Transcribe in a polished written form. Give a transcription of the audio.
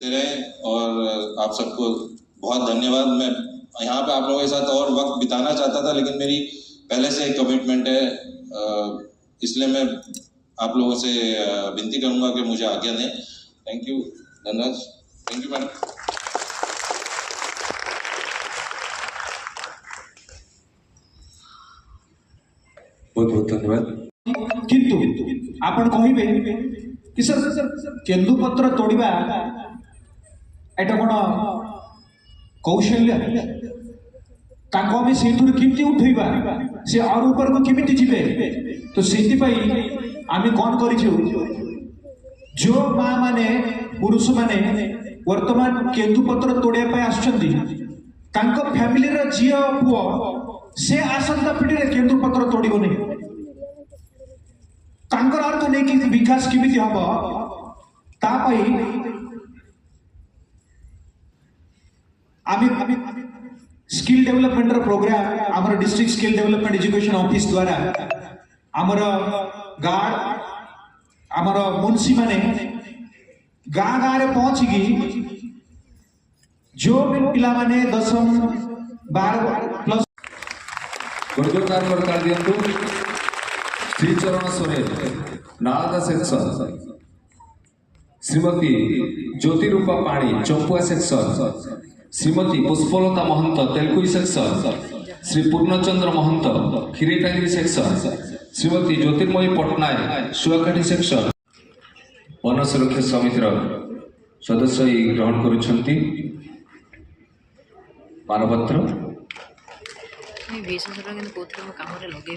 रहे और आप सबको बहुत धन्यवाद। मैं यहाँ पे आप लोगों के साथ और वक्त बिताना चाहता था, लेकिन मेरी पहले से एक कमिटमेंट है, इसलिए मैं आप लोगों से विनती करूंगा कि मुझे आज्ञा दें। Thank you Dhanraj. Thank you madam. बहुत बहुत धन्यवाद। किंतु आपण कहिबे कि सर केंदुपत्र तोड़िबा एटा कोन कौशल्य ताको आम से केमती उठेबा से और ऊपर को केमती जीवे। तो सेति आम कौन करिछु जो माँ माने पुरुष माने वर्तमान केंदुपत्र तोड़िया पे आछंती तांको फैमिली रा झियो पुओ से आसंता पीढ़ी रे केंदुपत्र तोड़िबो नहीं। तांकर अर्थ नहीं कि विकास केमिति हबो ता पई आमी स्किल डेवलपमेंट प्रोग्राम आमर district skill development education office द्वारा आमर गार्ड आमर मुंशी माने गाँ गाँ रे पहुंची जो भी पिला माने 10वीं 12 प्लस जोरदार कर दियंतु। श्रीचरण सोरेन नालदा सेक्शन, श्रीमती ज्योतिरूपा पाणी चंपुआ सेक्शन, श्रीमती पुष्पलता महंत तेलकुई सेक्शन, श्री पूर्णचंद्र महंत खीरीटांगी सेक्शन, श्रीमती ज्योतिर्मयी पट्टनायक सुआकाठी सेक्शन वन सुरक्षा समितिर सदस्य ग्रहण करुछंती। मानपत्र विशेष काम लगे